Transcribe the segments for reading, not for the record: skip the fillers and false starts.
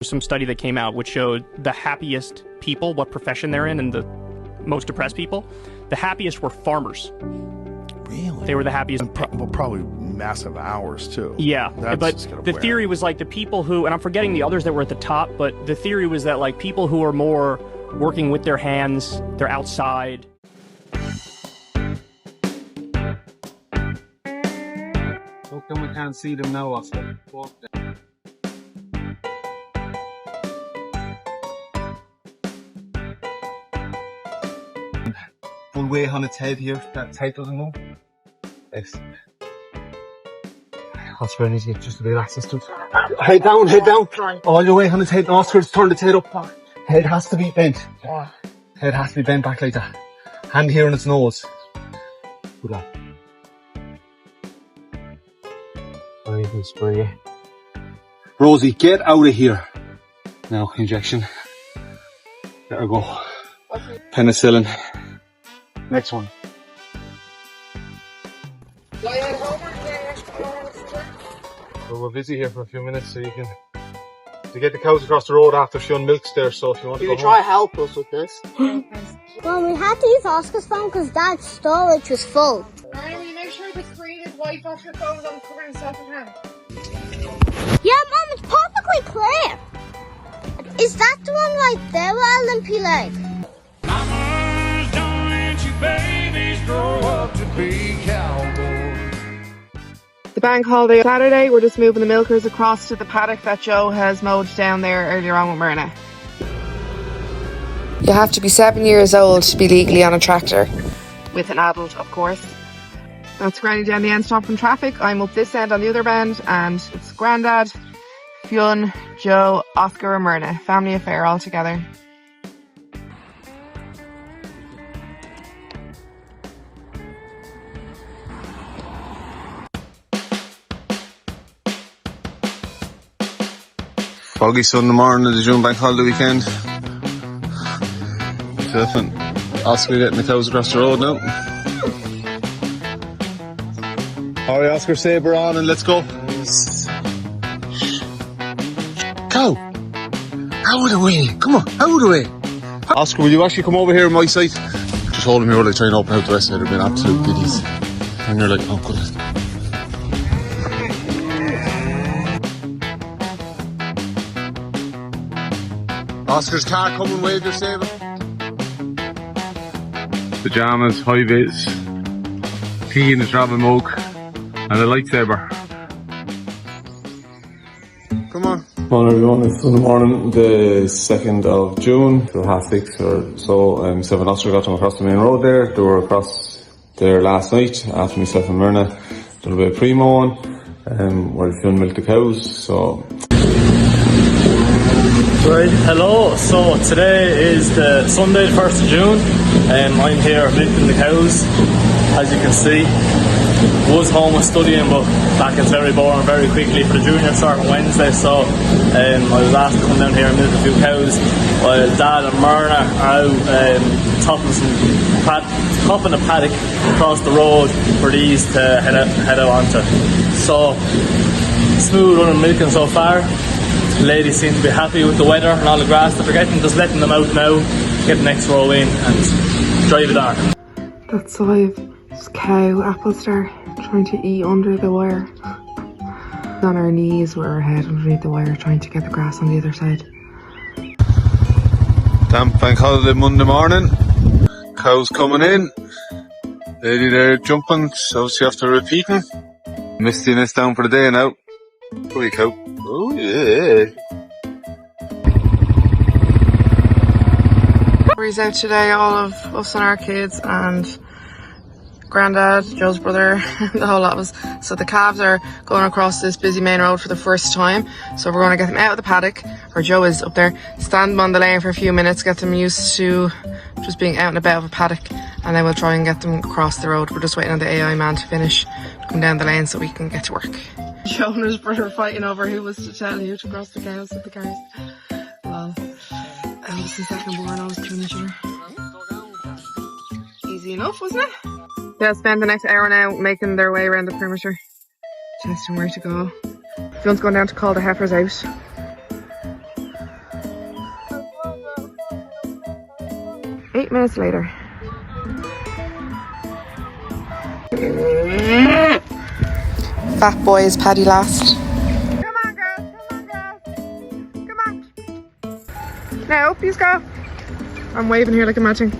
Some study that came out which showed the happiest people, what profession they're in, and the most depressed people. The happiest were farmers. Really? They were the happiest. And probably massive hours too. Yeah, That's but the theory was like the people who, and I'm forgetting the others that were at the top, but the theory was that like people who are more working with their hands, they're outside. How come we can't see them now, Oscar? Walk them. Full weight on its head here, that tape doesn't go. Yes. Oscar, I need to get just a bit of access to it. Head down, head down. All your weight on its head. Oscar, just turn its head up. Head has to be bent. Head has to be bent back like that. Hand here on its nose. Good lad. I can spray you. Rosie, get out of here. Now, injection. Let her go. Penicillin. Next one. Well, we're busy here for a few minutes, so you can to get the cows across the road after Fionn milks there. So if you want to go try help us with this? Well, we had to use Oscar's phone because Dad's storage was full. Riley, make sure the screen is white off your phone. I'm covering yourself in hand. Yeah, Mum, it's perfectly clear. Is that the one right there with a limpy leg? Mamas, don't let your babies grow up to be cowboys. The bank holiday Saturday, we're just moving the milkers across to the paddock that Joe has mowed down there earlier on with Myrna. You have to be 7 years old to be legally on a tractor. With an adult, of course. That's Granny down the end stopping traffic. I'm up this end on the other end, and it's Grandad, Fionn, Joe, Oscar and Myrna. Family affair all together. Foggy Sunday morning of the June bank holiday weekend. Tiff and Oscar getting the cows across the road now. Alright, Oscar, sabre on and let's go. Cow! Out of the way! Come on, out of the way! Oscar, will you actually come over here on my side? Just hold him here while I try and open out the rest of it. They've been absolute giddies. And you're like, oh good. Oscar's car coming, wave your sabre. Pyjamas, high vis, tea in the travel mug, and a lightsaber. Come on. Morning everyone, it's Sunday morning, the 2nd of June, till 6:30 or so. Myself and Oscar got them across the main road there. They were across there last night after myself and Myrna did a bit of pre-mowing, while Fionn milked the cows, so. Right, hello, so today is the Sunday, the 1st of June, I'm here milking the cows, as you can see. Was home with studying, but that gets very boring very quickly for the junior start on Wednesday, so I was asked to come down here and milk a few cows while Dad and Myrna are out topping the paddock across the road for these to head out onto. So, smooth running milking so far. The ladies seem to be happy with the weather and all the grass that they're getting, just letting them out now, get the next row in and drive it on. That's this cow, Applestar, trying to eat under the wire. On her knees with her head underneath the wire, trying to get the grass on the other side. Damp bank holiday Monday morning. Cows coming in. Lady there jumping, so she after repeating. Mistiness down for the day now. Oh, you cow. Oh, yeah. We're out today, all of us and our kids, and Grandad, Joe's brother, the whole lot of us. So the calves are going across this busy main road for the first time. So we're going to get them out of the paddock, or Joe is up there, stand them on the lane for a few minutes, get them used to just being out and about of a paddock, and then we'll try and get them across the road. We're just waiting on the AI man to finish, to come down the lane so we can get to work. Joe and his brother fighting over who was to tell who to cross the cows with the cars. Well, that was the second born always killing each other. Easy enough, wasn't it? They'll spend the next hour now making their way around the perimeter, testing where to go. Fionn's going down to call the heifers out. 8 minutes later. Fat boy is Paddy last. Come on, girls. Come on, girls. Come on. Now, please go. I'm waving here like I'm matching.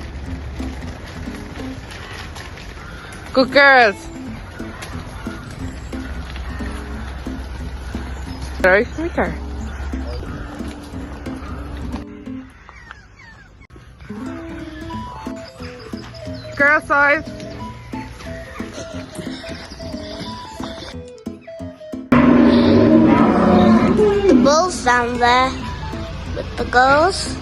Good girls. Right, come here. Girl size. The bull's down there with the girls.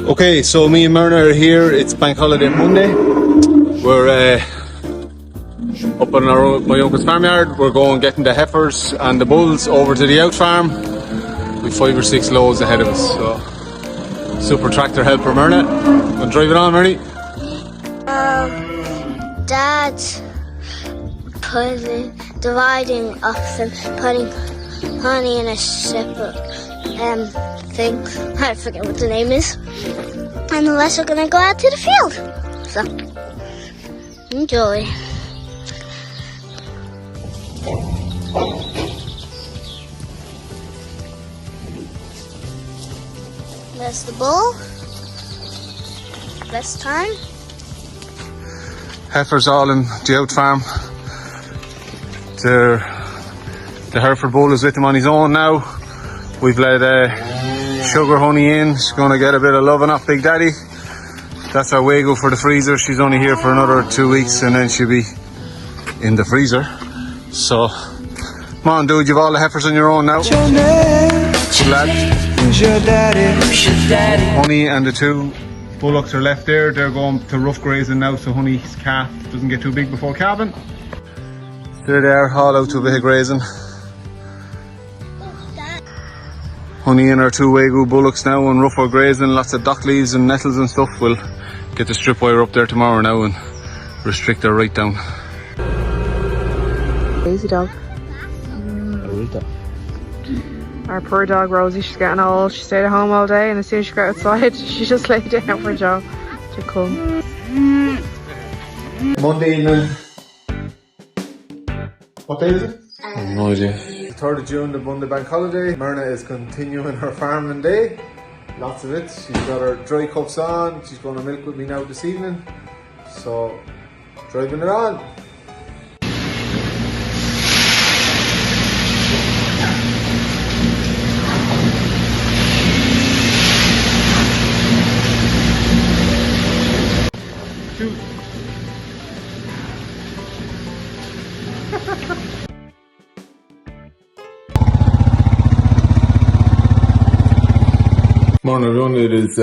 Okay, so me and Myrna are here. It's Bank Holiday Monday. We're up on my uncle's farmyard. We're going getting the heifers and the bulls over to the out farm. We've 5 or 6 loads ahead of us. So, super tractor helper Myrna. Gonna drive it on, Myrna? Dad's dividing up and putting honey in a separate thing. I forget what the name is. And the rest are gonna go out to the field. So, enjoy. There's the bull. Best time. Heifers all in the out farm. The Hereford bull is with him on his own now. We've let Sugar Honey in. She's going to get a bit of loving off Big Daddy. That's our Wago for the freezer. She's only here for another 2 weeks and then she'll be in the freezer. So, come on dude, you've all the heifers on your own now. Good lad. Honey and the 2 bullocks are left there. They're going to rough grazing now so Honey's calf doesn't get too big before calving. There they are, all out to a bit of grazing. Honey and our 2 Wagyu bullocks now on rough or grazing, lots of dock leaves and nettles and stuff. We'll get the strip wire up there tomorrow now and restrict her right down. Lazy dog. Our poor dog Rosie, she's getting old. She stayed at home all day and as soon as she got outside, she just laid down for Joe to come. Monday evening. What day is it? I have no idea. 3rd of June, the Monday bank holiday. Myrna is continuing her farming day. Lots of it. She's got her dry cups on. She's going to milk with me now this evening. So, driving it on. Morning everyone, it is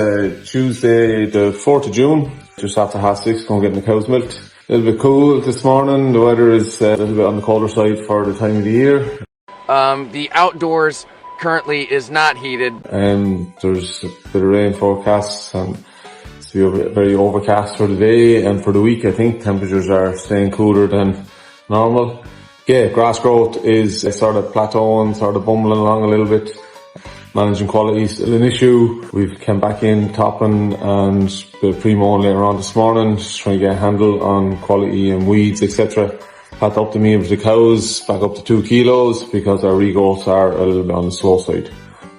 Tuesday the 4th of June, just after 6:30, going getting the cows milked. A little bit cool this morning, the weather is a little bit on the colder side for the time of the year. The outdoors currently is not heated. There's a bit of rain forecast and it's very overcast for the day and for the week. I think temperatures are staying cooler than normal. Yeah, grass growth is sort of plateauing, sort of bumbling along a little bit. Managing quality is still an issue. We've come back in topping and the pre-mowing later on this morning, just trying to get a handle on quality and weeds, etc. Had up the meal with the cows, back up to 2 kilos because our regrowths are a little bit on the slow side.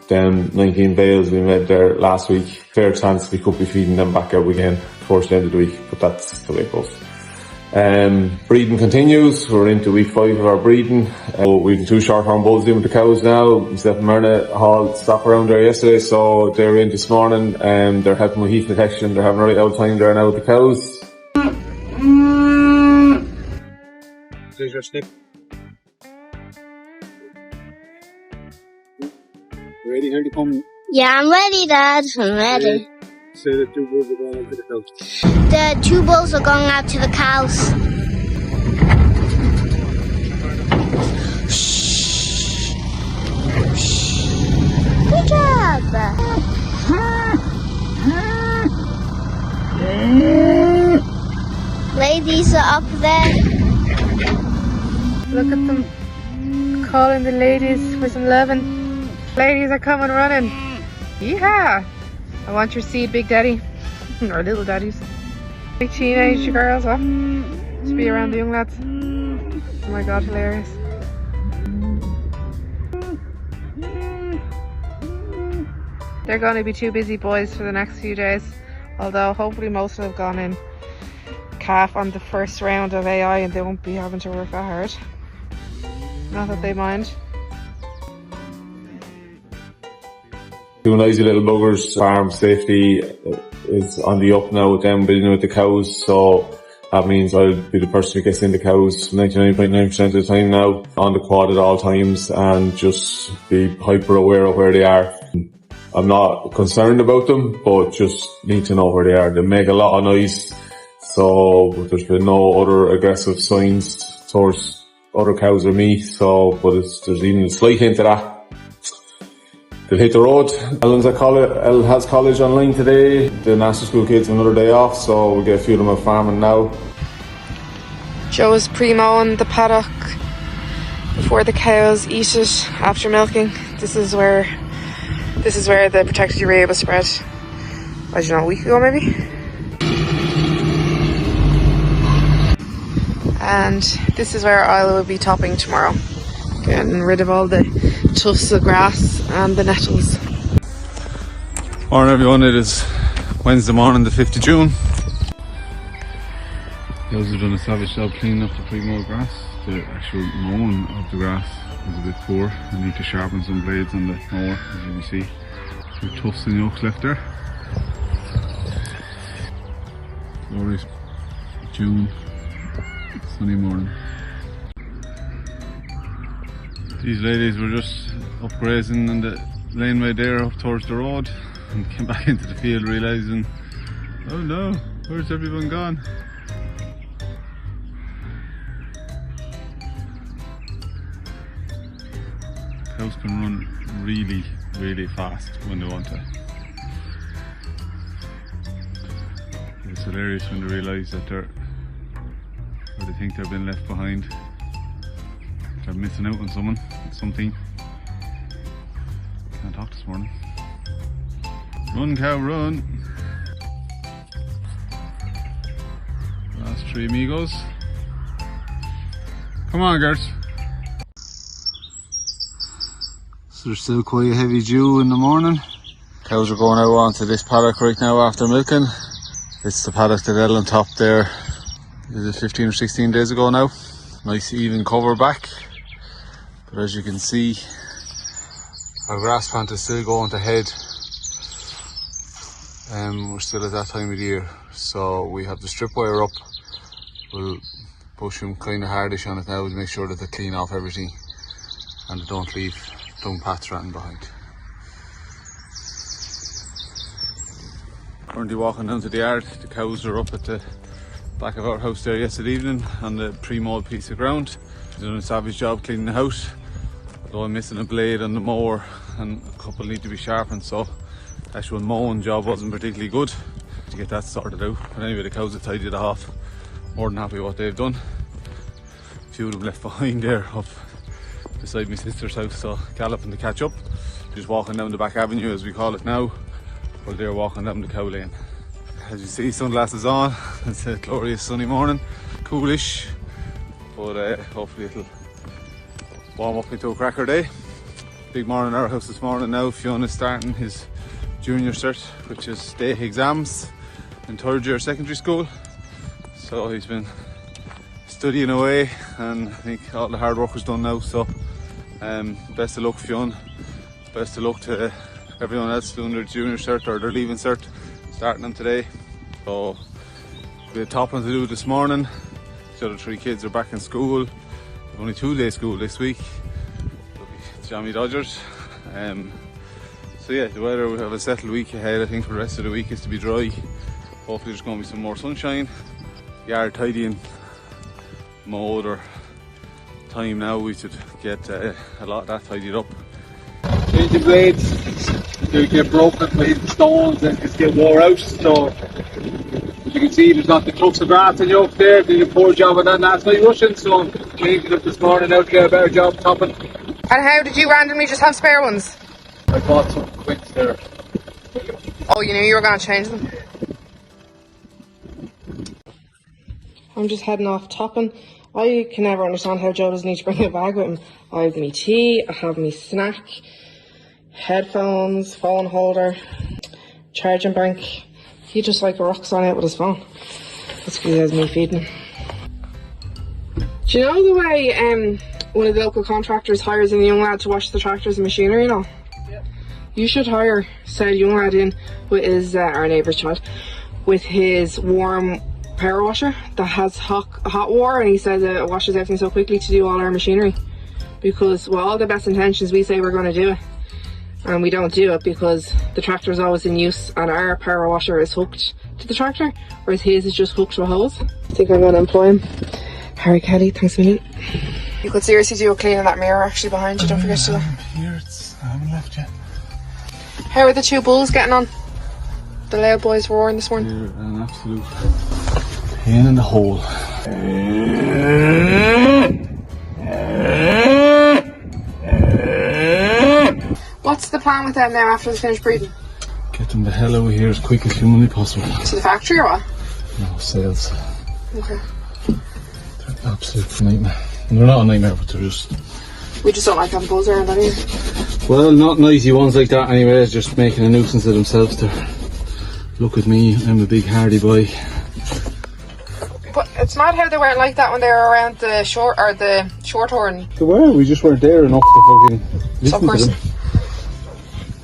Then 19 bales we made there last week. Fair chance we could be feeding them back out again towards the end of the week, but that's the way it goes. Breeding continues. We're into week 5 of our breeding. We've 2 shorthorn bulls in with the cows now. Myself and Myrna hauled stock around there yesterday, so they're in this morning. They're helping with heat protection. They're having a right old time there now with the cows. There's your snip. Ready here to come? Yeah, I'm ready, Dad. I'm ready. Say the 2 bulls are going out to the cows. The 2 bulls are going out to the cows. Good job. Ladies are up there. Look at them calling the ladies for some loving. Ladies are coming running. Yeehaw! I want your seed, Big Daddy. Or little daddies. Big teenage girls, huh? To be around the young lads. Oh my god, hilarious. They're going to be too busy boys for the next few days. Although hopefully most will have gone in calf on the first round of AI and they won't be having to work that hard. Not that they mind. Two noisy little buggers. Farm safety is on the up now with them building with the cows, so that means I'll be the person who gets in the cows 99.9% of the time now, on the quad at all times, and just be hyper aware of where they are. I'm not concerned about them, but just need to know where they are. They make a lot of noise, so there's been no other aggressive signs towards other cows or me, so, but there's even a slight hint of that. They'll hit the road. Elle has college online today. The national school kids have another day off, so we'll get a few of them out farming now. Joe's pre-mowing the paddock before the cows eat it after milking. This is where the protected urea was spread, I don't know, a week ago maybe. And this is where I will be topping tomorrow. Getting rid of all the tufts of grass and the nettles. Morning everyone, it is Wednesday morning, the 5th of June. Those have done a savage job cleaning up the pre-mowed grass. The actual mowing of the grass is a bit poor. I need to sharpen some blades on the mower, as you can see. Some tufts and yokes left there. Glorious June, sunny morning. These ladies were just up grazing in the laneway there up towards the road and came back into the field realising, oh no, where's everyone gone? Cows can run really, really fast when they want to. It's hilarious when they realise that or they think they're being left behind. They're missing out on something. Can't talk this morning. Run, cow, run. Last three amigos. Come on, girls. So there's still quite a heavy dew in the morning. Cows are going out onto this paddock right now after milking. It's the paddock that Ellen topped there, is it 15 or 16 days ago now. Nice even cover back. But as you can see, our grass plant is still going to head. We're still at that time of the year, so we have the strip wire up. We'll push them kind of hardish on it now to make sure that they clean off everything and they don't leave dung paths running behind. Currently walking down to the yard. The cows are up at the back of our house there yesterday evening on the pre-mowed piece of ground. They're doing a savage job cleaning the house, although I'm missing a blade on the mower and a couple need to be sharpened, so the actual mowing job wasn't particularly good to get that sorted out. But anyway, the cows have tidied it off. More than happy with what they've done. A few of them left behind there up beside my sister's house, so galloping to catch up. Just walking down the back avenue, as we call it now, while they're walking down the cow lane. As you see, sunglasses on. It's a glorious sunny morning, coolish, but hopefully it'll warm up into a cracker day. Big morning at our house this morning now. Fiona's starting his junior cert, which is state exams in third year secondary school. So he's been studying away and I think all the hard work was done now, so best of luck, Fionn. Best of luck to everyone else doing their junior cert or their leaving cert, starting them today. So we had topping to do this morning. The other three kids are back in school. Only 2 days school this week. Lucky Jammy Dodgers. So yeah, the weather, we have a settled week ahead. I think for the rest of the week is to be dry. Hopefully there's going to be some more sunshine. Yard tidying mode or time now, we should get a lot of that tidied up. The blades, they get broken by hitting stones and just get wore out, so as you can see there's not the tufts of grass and yoke there. Did a poor job on that last night rushing, so cleaned it up this morning out to get a better job topping. And how did you randomly just have spare ones? I bought some quints there. Oh, you knew you were going to change them. I'm just heading off topping. I can never understand how Joe doesn't need to bring a bag with him. I have me tea, I have me snack, headphones, phone holder, charging bank. He just like rocks on out with his phone. That's because he has me feeding him. Do you know the way one of the local contractors hires a young lad to wash the tractors and machinery and all? Yeah. You should hire said young lad in with his, our neighbour's child, with his warm power washer that has hot water, and he says it washes everything so quickly to do all our machinery. Because with all the best intentions we say we're going to do it, and we don't do it because the tractor is always in use and our power washer is hooked to the tractor, whereas his is just hooked to a hose. I think I'm going to employ him. Harry Kelly, thanks a million. You could seriously do a clean in that mirror actually behind you, don't forget to do that. Here, I haven't left yet. How are the two bulls getting on? The loud boys roaring this morning. You're an absolute pain in the hole. What's the plan with them now after they finish breeding? Get them the hell out of here as quick as humanly possible. To the factory or what? No sales. Okay. They're an absolute nightmare. And they're not a nightmare, but they're just... We just don't like having bulls around anyway. Well, not noisy ones like that anyway, just making a nuisance of themselves there. Look at me, I'm a big hardy boy. But it's mad how they weren't like that when they were around the short horn. They were, we just weren't there enough to fucking listen to them.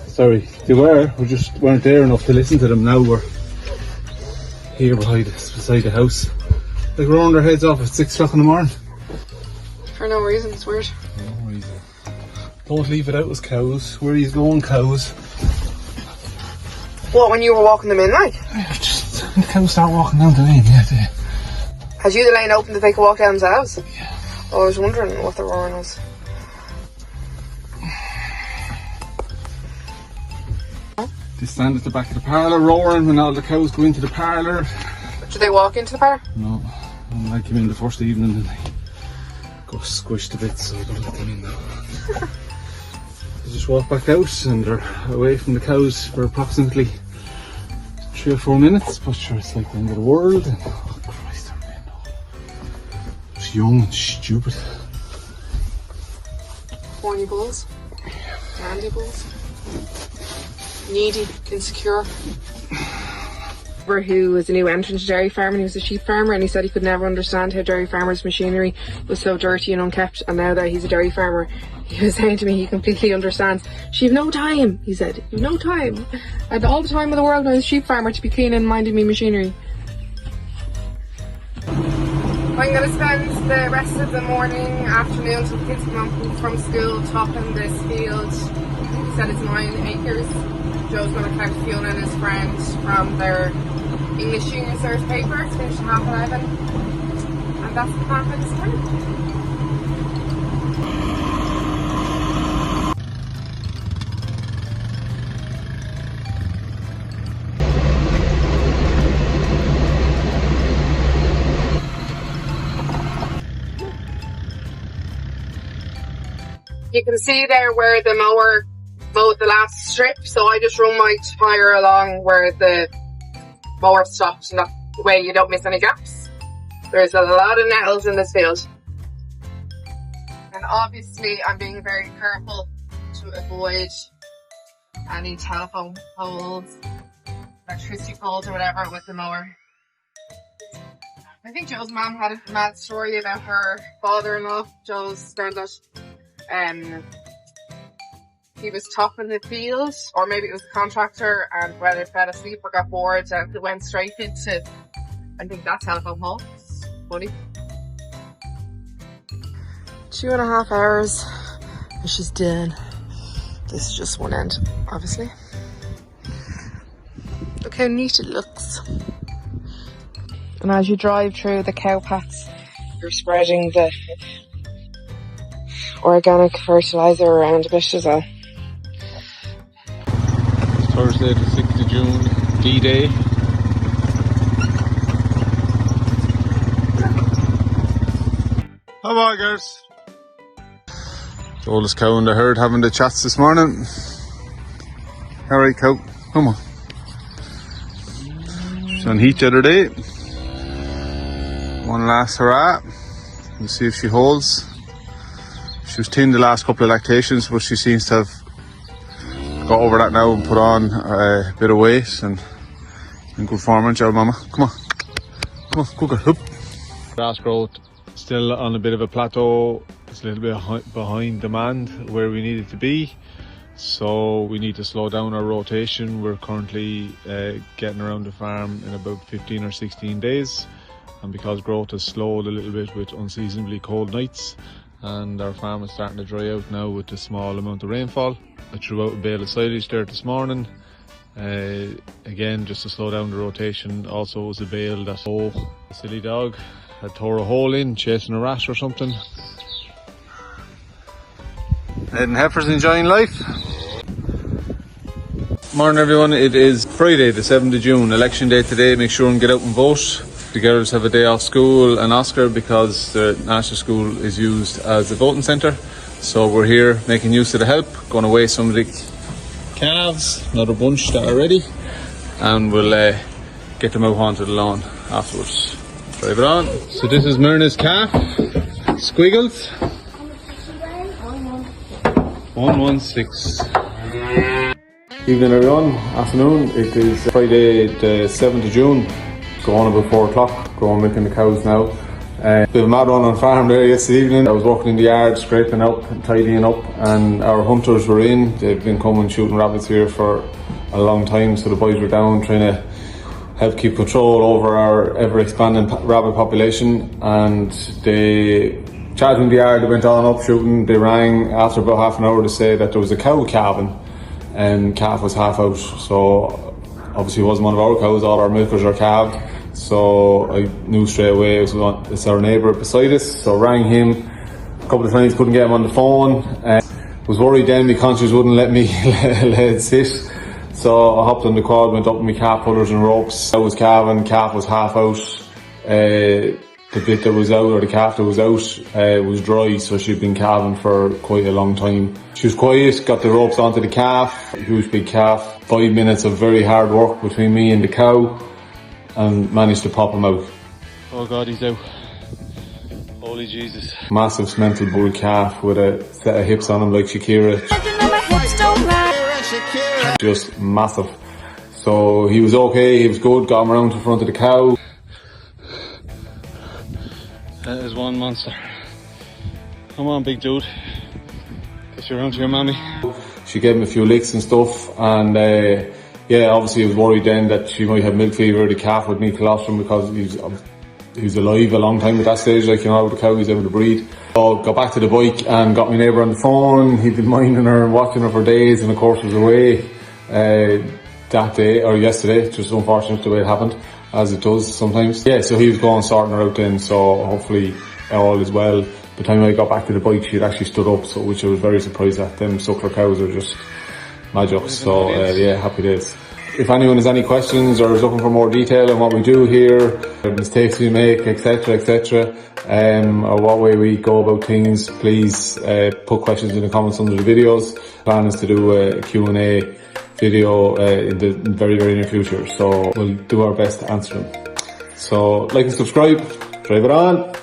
Sorry, they were, we just weren't there enough to listen to them. Now we're here beside the house. Like we're on their heads off at 6 o'clock in the morning. For no reason, it's weird. No reason. Don't leave it out as cows. Where are you going, cows? What, when you were walking them in, like? Just, the cows start walking down the lane, yeah. Had you the lane open that they could walk down themselves? Yeah. Oh, I was wondering what the roaring was. They stand at the back of the parlour roaring when all the cows go into the parlour. Do they walk into the parlour? No. When I came in the first evening and they got squished a bit, so I don't let them in now. They just walk back out and they're away from the cows for approximately 3 or 4 minutes, but sure, it's like the end of the world. And, oh Christ, it's young and stupid. Horny bulls? Randy bulls? Needy, insecure. Who was a new entrant to dairy farming. He was a sheep farmer and he said he could never understand how dairy farmers' machinery was so dirty and unkept, and now that he's a dairy farmer he was saying to me he completely understands. She've no time, he said. You've no time. I had all the time in the world when I was a sheep farmer to be cleaning and minding me machinery. I'm going to spend the rest of the morning, afternoon till the kids come home from school topping this field. He said it's 9 acres. Joe's going to collect Fiona and his friend from their English Junior Search paper. It's finished at 11:30. And that's the plan for this morning. You can see there where the mower mowed the last strip, so I just run my tyre along where the mower stopped, and that way you don't miss any gaps. There's a lot of nettles in this field. And obviously I'm being very careful to avoid any telephone poles, electricity poles or whatever with the mower. I think Joe's mum had a mad story about her father-in-law, Joe's granddad. He was topping the field, or maybe it was the contractor, and whether fell asleep or got bored and it went straight into, I think, that telephone pole. It's funny. 2.5 hours and she's done. This is just one end, obviously. Look how neat it looks. And as you drive through the cow paths, you're spreading the organic fertilizer around a bit as well. Thursday the 6th of June, D-Day. Bye bye, girls. The oldest cow in the herd having the chats this morning. Alright, cow, come on. She's on heat the other day. One last hurrah. We'll see if she holds. She was thin the last couple of lactations, but she seems to have got over that now and put on a bit of weight and in good form, aren't you, mama? Come on. Come on, go girl. Hoop. Grass growth still on a bit of a plateau. It's a little bit behind demand where we need it to be. So we need to slow down our rotation. We're currently getting around the farm in about 15 or 16 days. And because growth has slowed a little bit with unseasonably cold nights, and our farm is starting to dry out now with the small amount of rainfall. I threw out a bale of silage there this morning. Again, just to slow down the rotation. Also was a bale that a silly dog had tore a hole in, chasing a rat or something. Ed and Heifer's enjoying life. Morning everyone, it is Friday the 7th of June, election day today. Make sure and get out and vote. The girls have a day off school and Oscar because the national school is used as a voting centre. So we're here making use of the help, going away some of the calves, another bunch that are ready, and we'll get them out onto the lawn afterwards. Drive it on. So this is Myrna's calf, Squiggles. 116. Evening everyone, afternoon. It is Friday the 7th of June. Going about 4 o'clock, going milking the cows now. Bit of a mad one on farm there yesterday evening. I was working in the yard, scraping up and tidying up, and our hunters were in. They've been coming shooting rabbits here for a long time, so the boys were down trying to help keep control over our ever-expanding rabbit population. And they charged in the yard, they went on up shooting. They rang after about half an hour to say that there was a cow calving, and calf was half out. So obviously it wasn't one of our cows, all our milkers are calved. So I knew straight away it's our neighbour beside us, so rang him a couple of times, couldn't get him on the phone. Was worried then my conscience wouldn't let me let it sit. So I hopped on the quad, went up with my calf pullers and ropes. I was calving, calf was half out. The bit that was out, or the calf that was out, was dry, so she'd been calving for quite a long time. She was quiet, got the ropes onto the calf, huge big calf. 5 minutes of very hard work between me and the cow, and managed to pop him out. Oh God, he's out. Holy Jesus. Massive cemental bull calf with a set of hips on him like Shakira. Just massive. So he was okay, he was good, got him around to the front of the cow. That is one monster. Come on, big dude. Get you around to your mammy. She gave him a few licks and stuff, and yeah, obviously I was worried then that she might have milk fever. The calf would need colostrum because he was alive a long time at that stage, like, you know, the cow, he's able to breed. So got back to the bike and got my neighbour on the phone. He'd been minding her and watching her for days, and of course was away that day, or yesterday. It's just unfortunate the way it happened, as it does sometimes. Yeah, so he was going sorting her out then, so hopefully all is well. By the time I got back to the bike, she'd actually stood up, so which I was very surprised at. Them suckler cows are just magic. So yeah, happy days. If anyone has any questions or is looking for more detail on what we do here, mistakes we make, etc, or what way we go about things, please put questions in the comments under the videos. The plan is to do a Q&A video in the very, very near future, so we'll do our best to answer them. So like and subscribe, drive it on.